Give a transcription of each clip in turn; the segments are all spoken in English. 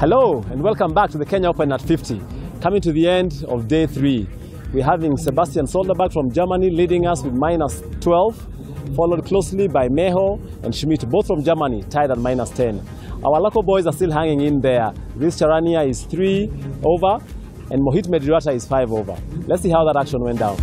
Hello and welcome back to the Kenya Open at 50. Coming to the end of day 3. We're having Sebastian Solderberg from Germany leading us with -12, followed closely by Meho and Schmidt, both from Germany, tied at -10. Our local boys are still hanging in there. Riz Charania is 3 over and Mohit Medrirata is 5 over. Let's see how that action went down.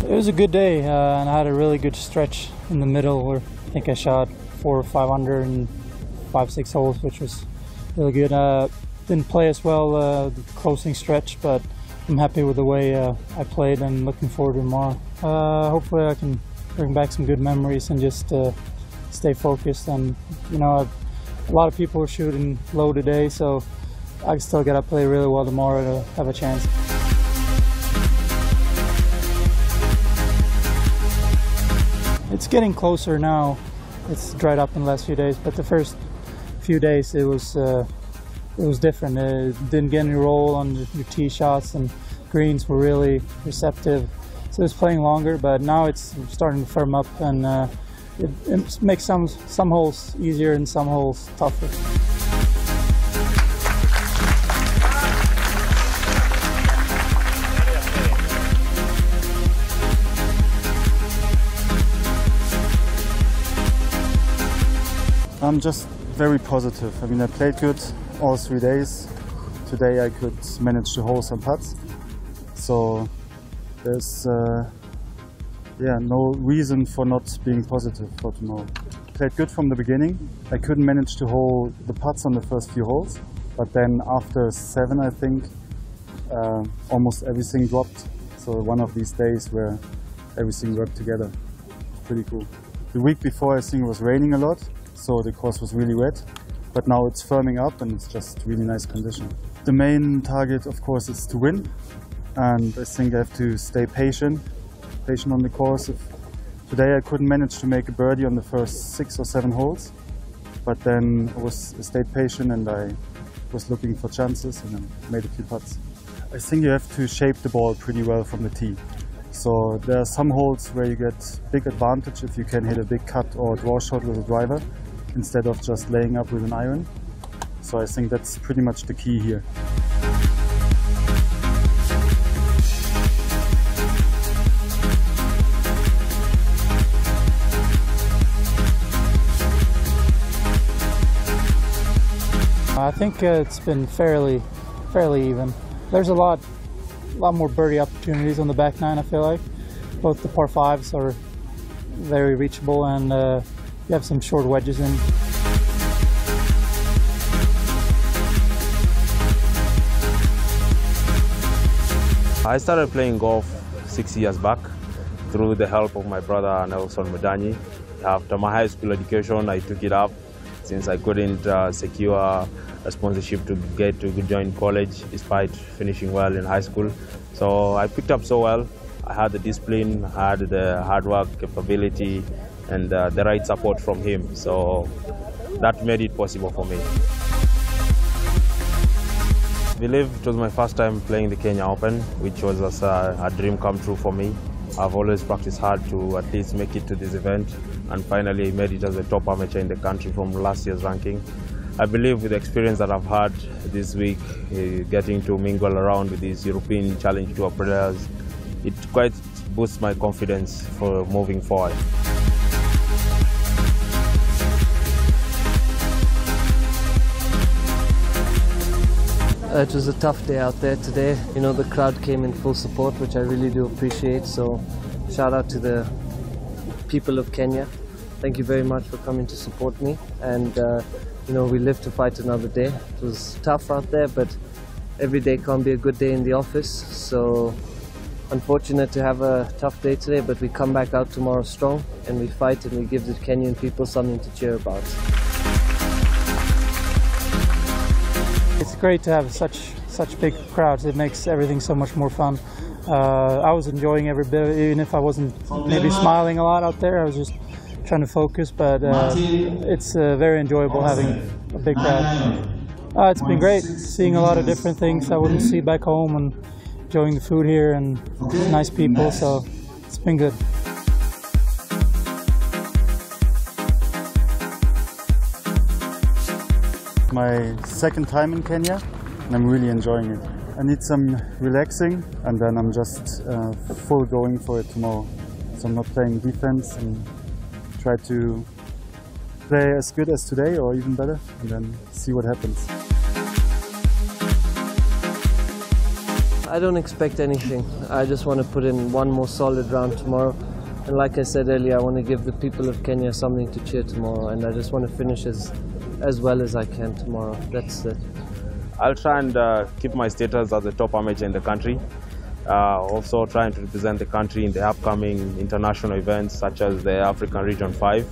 It was a good day, and I had a really good stretch in the middle where I think I shot 4 or 5 under in 5-6 holes, which was really good. Didn't play as well the closing stretch, but I'm happy with the way I played and looking forward to tomorrow. Hopefully I can bring back some good memories and just stay focused. And you know, a lot of people are shooting low today, so I still gotta play really well tomorrow to have a chance. It's getting closer now. It's dried up in the last few days, but the first few days it was different. It didn't get any roll on your tee shots, and greens were really receptive. So it's playing longer, but now it's starting to firm up, and it makes some holes easier and some holes tougher. I'm just very positive. I mean, I played good all 3 days. Today I could manage to hold some putts. So there's no reason for not being positive for tomorrow. Played good from the beginning. I couldn't manage to hold the putts on the first few holes, but then after 7, I think, almost everything dropped. So one of these days where everything worked together. Pretty cool. The week before I think it was raining a lot, so the course was really wet, but now it's firming up and it's just really nice condition. The main target, of course, is to win, and I think I have to stay patient on the course. Today I couldn't manage to make a birdie on the first 6 or 7 holes, but then I stayed patient and I was looking for chances and I made a few putts. I think you have to shape the ball pretty well from the tee. So there are some holes where you get big advantage if you can hit a big cut or draw shot with a driver, instead of just laying up with an iron. So I think that's pretty much the key here. I think it's been fairly even. There's a lot more birdie opportunities on the back nine, I feel like. Both the par 5s are very reachable, and you have some short wedges in. I started playing golf 6 years back through the help of my brother Nelson Mudanyi. After my high school education, I took it up since I couldn't secure a sponsorship to get to join college despite finishing well in high school. So I picked up so well. I had the discipline, I had the hard work, capability, and the right support from him. So that made it possible for me. I believe it was my first time playing the Kenya Open, which was a dream come true for me. I've always practiced hard to at least make it to this event, and finally made it as a top amateur in the country from last year's ranking. I believe with the experience that I've had this week, getting to mingle around with these European Challenge Tour players, it quite boosts my confidence for moving forward. It was a tough day out there today. You know, the crowd came in full support, which I really do appreciate. So shout out to the people of Kenya. Thank you very much for coming to support me. And you know, we live to fight another day. It was tough out there, but every day can't be a good day in the office. So unfortunate to have a tough day today, but we come back out tomorrow strong and we fight and we give the Kenyan people something to cheer about. It's great to have such big crowds. It makes everything so much more fun. I was enjoying every bit, even if I wasn't maybe smiling a lot out there. I was just trying to focus, but it's very enjoyable having a big crowd. It's been great, seeing a lot of different things I wouldn't see back home, and enjoying the food here and nice people, so it's been good. My second time in Kenya, and I'm really enjoying it. I need some relaxing, and then I'm just full going for it tomorrow. So I'm not playing defense and try to play as good as today or even better, and then see what happens. I don't expect anything. I just want to put in one more solid round tomorrow. And like I said earlier, I want to give the people of Kenya something to cheer tomorrow, and I just want to finish as well as I can tomorrow. That's it. I'll try and keep my status as the top amateur in the country. Also trying to represent the country in the upcoming international events such as the African Region 5,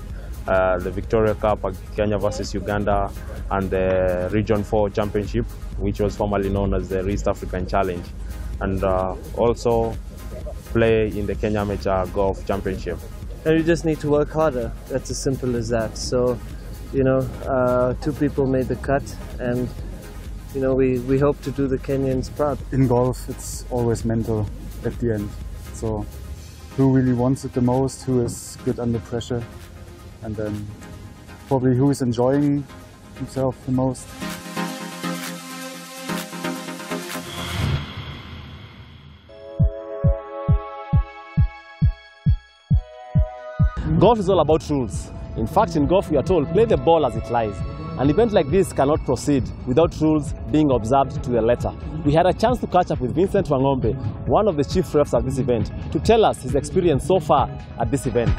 the Victoria Cup, Kenya versus Uganda, and the Region 4 Championship, which was formerly known as the East African Challenge. And also play in the Kenya Amateur Golf Championship. And you just need to work harder. That's as simple as that. So, you know, 2 people made the cut, and you know, we hope to do the Kenyans proud. In golf, it's always mental at the end. So who really wants it the most, who is good under pressure, and then probably who is enjoying himself the most. Golf is all about rules. In fact, in golf we are told, play the ball as it lies. An event like this cannot proceed without rules being observed to the letter. We had a chance to catch up with Vincent Wangombe, one of the chief refs at this event, to tell us his experience so far at this event.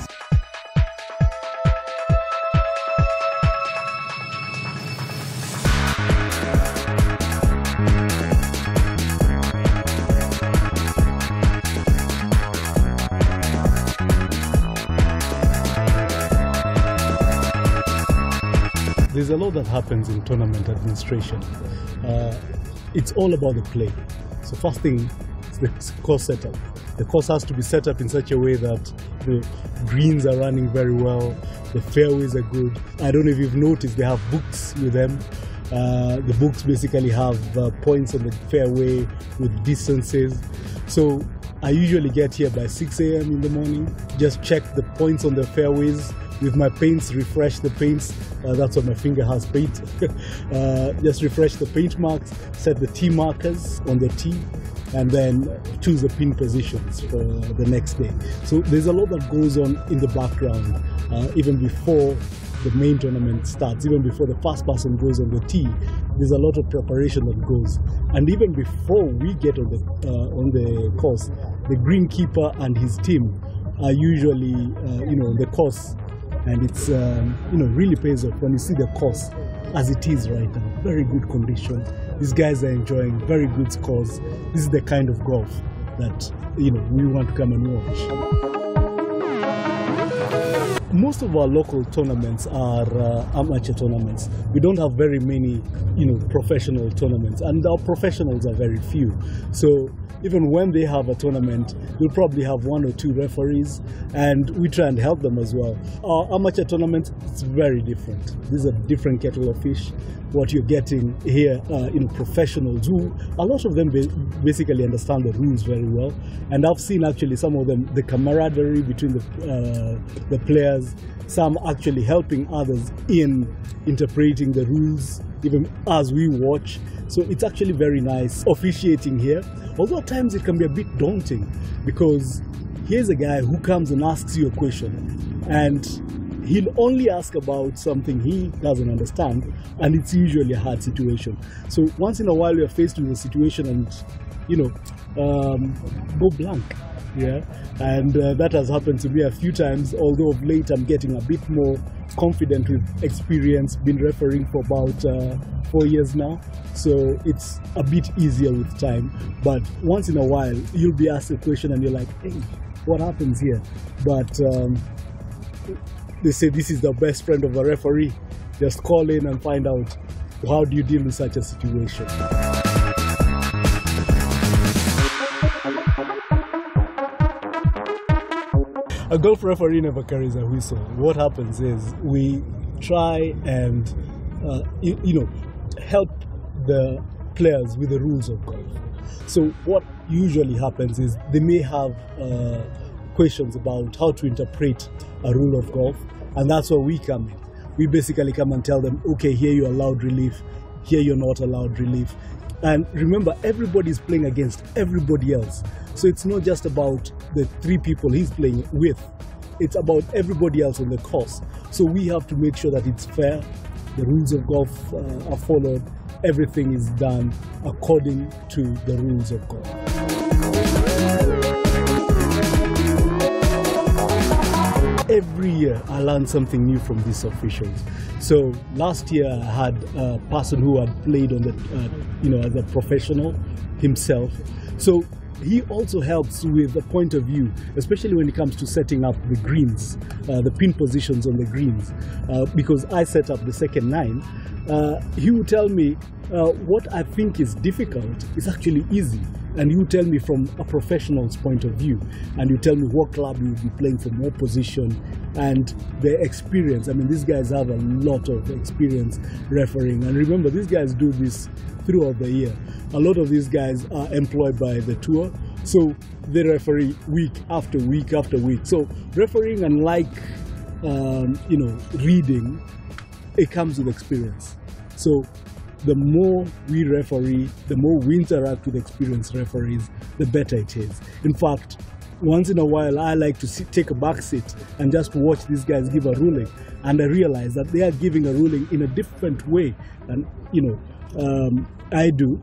There's a lot that happens in tournament administration. It's all about the play. So first thing is the course setup. The course has to be set up in such a way that the greens are running very well, the fairways are good. I don't know if you've noticed, they have books with them. The books basically have points on the fairway with distances. So I usually get here by 6 a.m. in the morning, just check the points on the fairways with my paints, refresh the paints. That's what my finger has paint. Just refresh the paint marks, set the tee markers on the tee, and then choose the pin positions for the next day. So there's a lot that goes on in the background, even before the main tournament starts, even before the first person goes on the tee. There's a lot of preparation that goes, and even before we get on the course, the greenkeeper and his team are usually on the course. And it's really pays off when you see the course as it is right now. Very good condition. These guys are enjoying very good scores. This is the kind of golf that we want to come and watch. most of our local tournaments are amateur tournaments. We don't have very many, professional tournaments, and our professionals are very few. So even when they have a tournament, we'll probably have 1 or 2 referees, and we try and help them as well. Our amateur tournaments, it's very different. This is a different kettle of fish. What you're getting here, professionals who, a lot of them basically understand the rules very well. And I've seen actually some of them, the camaraderie between the players, some actually helping others in interpreting the rules, even as we watch. So it's actually very nice officiating here. Although at times it can be a bit daunting, because here's a guy who comes and asks you a question, and he'll only ask about something he doesn't understand, and it's usually a hard situation. So once in a while you're faced with a situation and, go blank. Yeah, and that has happened to me a few times, although of late I'm getting a bit more confident with experience, been refereeing for about 4 years now, so it's a bit easier with time. But once in a while you'll be asked a question and you're like, hey, what happens here? But they say this is the best friend of a referee. Just call in and find out, how do you deal with such a situation. A golf referee never carries a whistle. What happens is we try and help the players with the rules of golf. So what usually happens is they may have questions about how to interpret a rule of golf, and that's where we come in. We basically come and tell them, okay, here you're allowed relief, here you're not allowed relief. And remember, everybody's playing against everybody else. So it's not just about the 3 people he's playing with, it's about everybody else on the course. So we have to make sure that it's fair, the rules of golf are followed, everything is done according to the rules of golf. Every year I learn something new from these officials. So last year I had a person who had played on the, as a professional himself. So he also helps with a point of view, especially when it comes to setting up the greens, the pin positions on the greens. Because I set up the second 9, he would tell me what I think is difficult is actually easy. And you tell me from a professional's point of view, and you tell me what club you will be playing from, what position, and their experience. I mean, these guys have a lot of experience refereeing. And remember, these guys do this throughout the year. A lot of these guys are employed by the tour, so they referee week after week after week. So refereeing, unlike reading, it comes with experience. So the more we referee, the more we interact with experienced referees, the better it is. In fact, once in a while, I like to take a back seat and just watch these guys give a ruling, and I realize that they are giving a ruling in a different way than I do,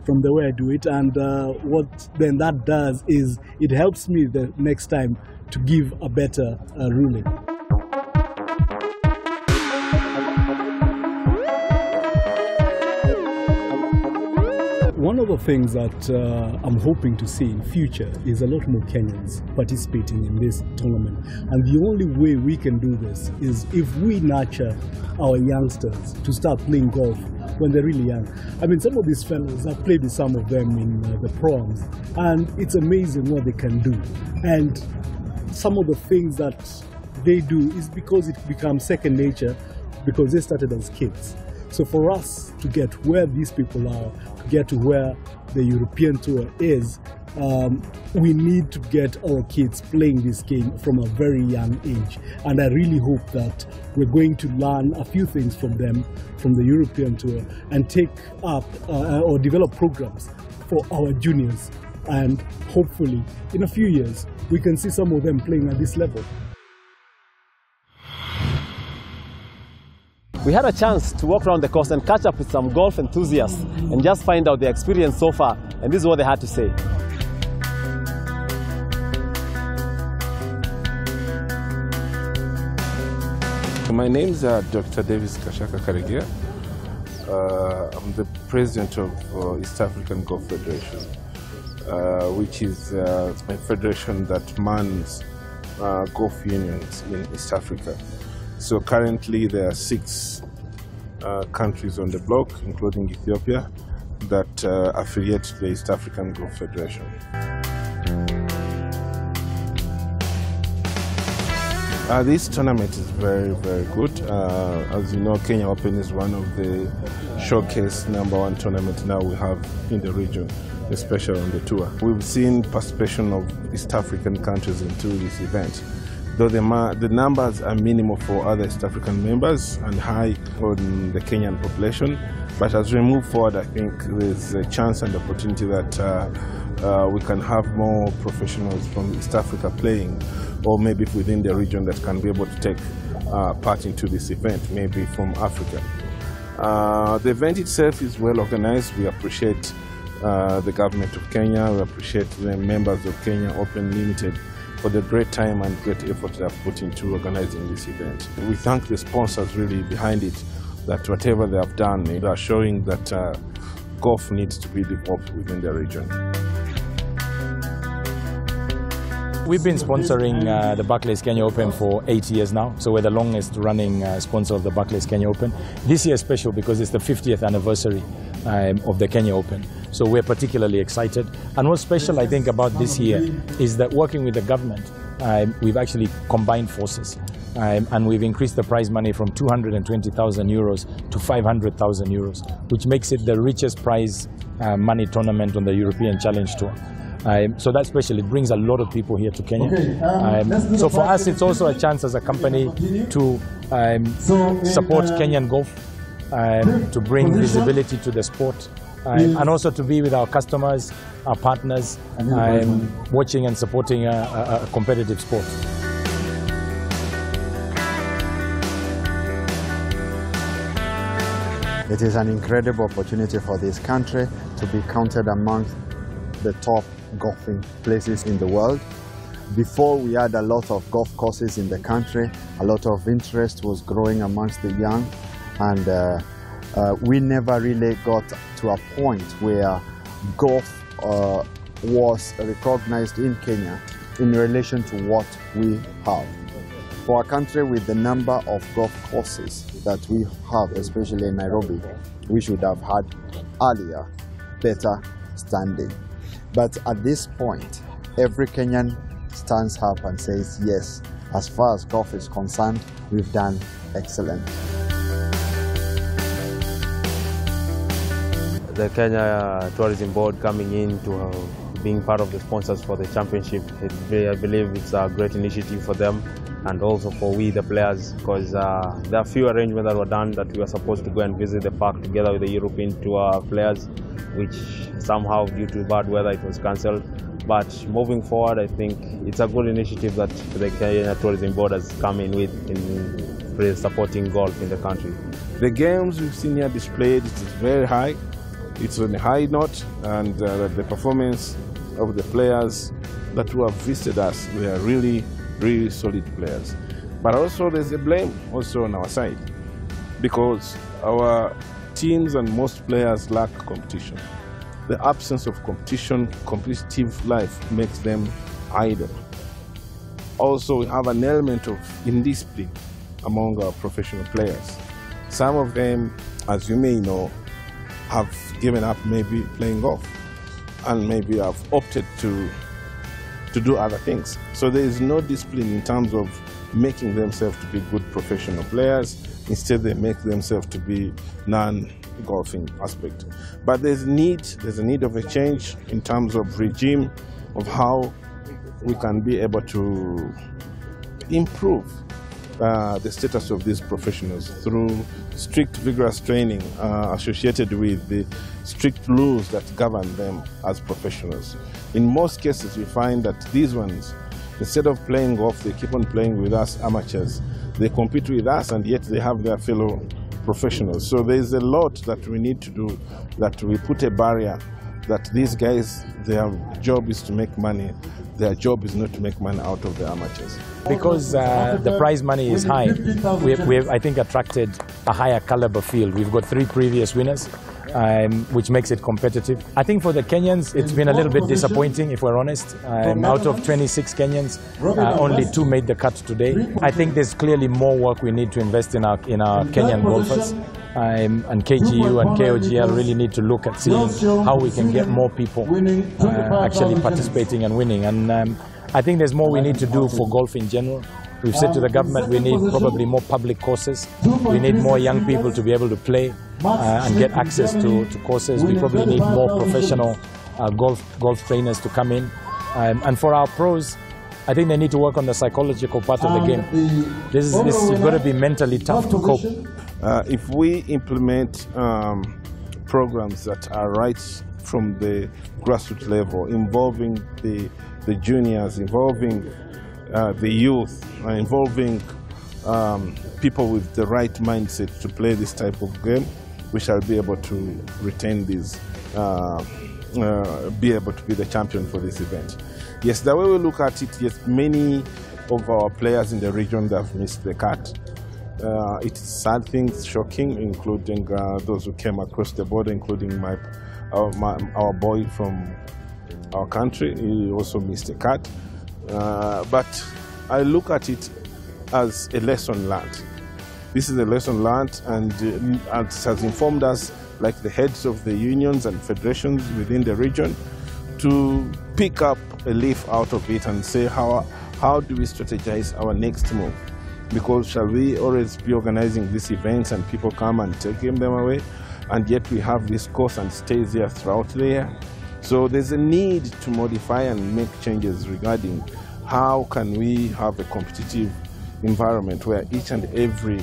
from the way I do it. And what then that does is it helps me the next time to give a better ruling. One of the things that I'm hoping to see in future is a lot more Kenyans participating in this tournament. And the only way we can do this is if we nurture our youngsters to start playing golf when they're really young. I mean, some of these fellas, I've played with some of them in the proms, and it's amazing what they can do. And some of the things that they do is because it becomes second nature, because they started as kids. So for us to get where these people are, to get to where the European Tour is, we need to get our kids playing this game from a very young age. And I really hope that we're going to learn a few things from them, from the European Tour, and take up or develop programs for our juniors. And hopefully, in a few years, we can see some of them playing at this level. We had a chance to walk around the course and catch up with some golf enthusiasts and just find out their experience so far, and this is what they had to say. My name is Dr. Davis Kashaka Karegia. I'm the president of East African Golf Federation, which is my federation that mans golf unions in East Africa. So currently there are 6 countries on the block, including Ethiopia, that affiliate to the East African Golf Federation. This tournament is very, very good. As you know, Kenya Open is one of the showcase #1 tournament now we have in the region, especially on the tour. We've seen participation of East African countries into this event, though the numbers are minimal for other East African members and high on the Kenyan population. But as we move forward, I think there's a chance and opportunity that we can have more professionals from East Africa playing, or maybe within the region that can be able to take part into this event, maybe from Africa. The event itself is well organized. We appreciate the government of Kenya, we appreciate the members of Kenya Open Limited for the great time and great effort they have put into organizing this event. We thank the sponsors really behind it, that whatever they have done, they are showing that golf needs to be developed within the region. We've been sponsoring the Barclays Kenya Open for 8 years now, so we're the longest running sponsor of the Barclays Kenya Open. This year is special because it's the 50th anniversary of the Kenya Open, so we're particularly excited. And what's special, I think, about this year is that working with the government, we've actually combined forces. And we've increased the prize money from 220,000 euros to 500,000 euros, which makes it the richest prize money tournament on the European Challenge Tour. So that's special. It brings a lot of people here to Kenya. So for us, it's also a chance as a company to support Kenyan golf, to bring visibility to the sport, and also to be with our customers, our partners, watching and supporting a competitive sport. It is an incredible opportunity for this country to be counted among the top golfing places in the world. Before, we had a lot of golf courses in the country. A lot of interest was growing amongst the young, and we never really got to a point where golf was recognized in Kenya in relation to what we have. For a country with the number of golf courses that we have, especially in Nairobi, we should have had earlier better standing. But at this point, every Kenyan stands up and says, yes, as far as golf is concerned, we've done excellent. The Kenya Tourism Board coming in to being part of the sponsors for the championship, I believe it's a great initiative for them and also for we, the players, because there are few arrangements that were done that we were supposed to go and visit the park together with the European Tour players, which somehow due to bad weather it was cancelled. But moving forward, I think it's a good initiative that the Kenya Tourism Board has come in with in supporting golf in the country. The games we've seen here displayed, it is very high. It's on a high note, and the performance of the players that who have visited us, they are really, really solid players. But also there's a blame also on our side, because our teams and most players lack competition. The absence of competition, competitive life makes them idle. Also, we have an element of indiscipline among our professional players. Some of them, as you may know, have given up maybe playing golf and maybe have opted to do other things. So there is no discipline in terms of making themselves to be good professional players. Instead, they make themselves to be non-golfing aspect. But there's a need of a change in terms of regime of how we can be able to improve the status of these professionals through strict, vigorous training associated with the strict rules that govern them as professionals. In most cases, we find that these ones, instead of playing golf, they keep on playing with us amateurs. They compete with us, and yet they have their fellow professionals. So there's a lot that we need to do, that we put a barrier, that these guys, their job is to make money. Their job is not to make money out of the amateurs. Because the prize money is high, we've I think, attracted a higher caliber field. We've got 3 previous winners, which makes it competitive. I think for the Kenyans, it's been a little bit disappointing, if we're honest. Out of 26 Kenyans, only 2 made the cut today. I think there's clearly more work we need to invest in our Kenyan golfers. And KGU and KOGL really need to look at seeing how we can get more people actually participating and winning. And I think there's more we need to do for golf in general. We've said to the government we need probably more public courses. We need more young people to be able to play and get access to courses. We probably need more professional golf trainers to come in. And for our pros, I think they need to work on the psychological part of the game. You've got to be mentally tough to cope. If we implement programs that are right from the grassroots level, involving the juniors, involving the youth, involving people with the right mindset to play this type of game, we shall be able to retain these, be able to be the champion for this event. Yes, the way we look at it, yes, many of our players in the region have missed the cut. It's sad things, shocking, including those who came across the border, including our boy from our country. He also missed a cut. But I look at it as a lesson learned. This is a lesson learned, and it has informed us, like the heads of the unions and federations within the region, to pick up a leaf out of it and say, how do we strategize our next move? Because shall we always be organizing these events and people come and taking them away, and yet we have this course and stays there throughout the year? So there's a need to modify and make changes regarding how can we have a competitive environment where each and every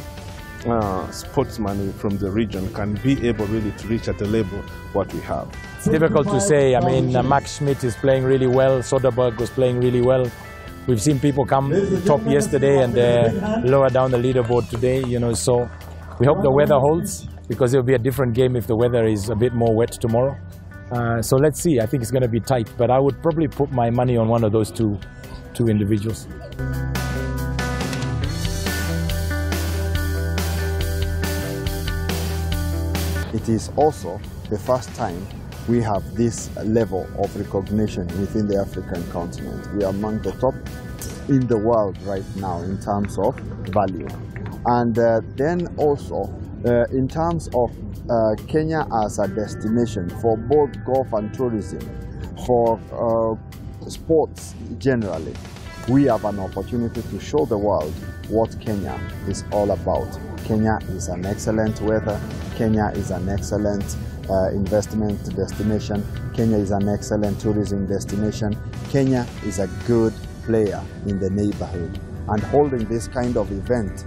sportsman from the region can be able really to reach at the level what we have. It's difficult to say. I mean, Max Schmidt is playing really well. Soderberg was playing really well. We've seen people come top yesterday and lower down the leaderboard today, so we hope the weather holds, because it'll be a different game if the weather is a bit more wet tomorrow. So let's see. I think it's going to be tight, but I would probably put my money on one of those two individuals. It is also the first time we have this level of recognition within the African continent. We are among the top in the world right now in terms of value. And then also in terms of Kenya as a destination for both golf and tourism, for sports generally, we have an opportunity to show the world what Kenya is all about. Kenya is an excellent weather. Kenya is an excellent investment destination. Kenya is an excellent tourism destination. Kenya is a good player in the neighborhood. And holding this kind of event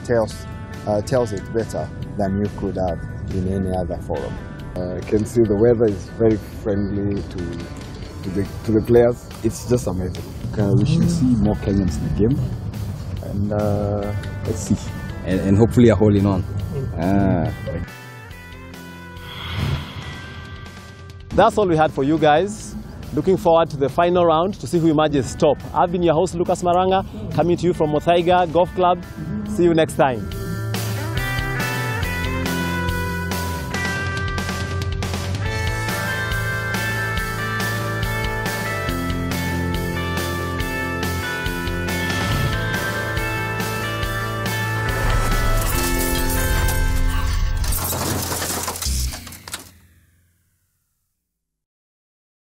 tells it better than you could have in any other forum. I can see the weather is very friendly to the players. It's just amazing. We should see more Kenyans in the game, and let's see, and hopefully a hole in one. That's all we had for you guys. Looking forward to the final round to see who emerges top. I've been your host, Lucas Maranga, coming to you from Muthaiga Golf Club. See you next time.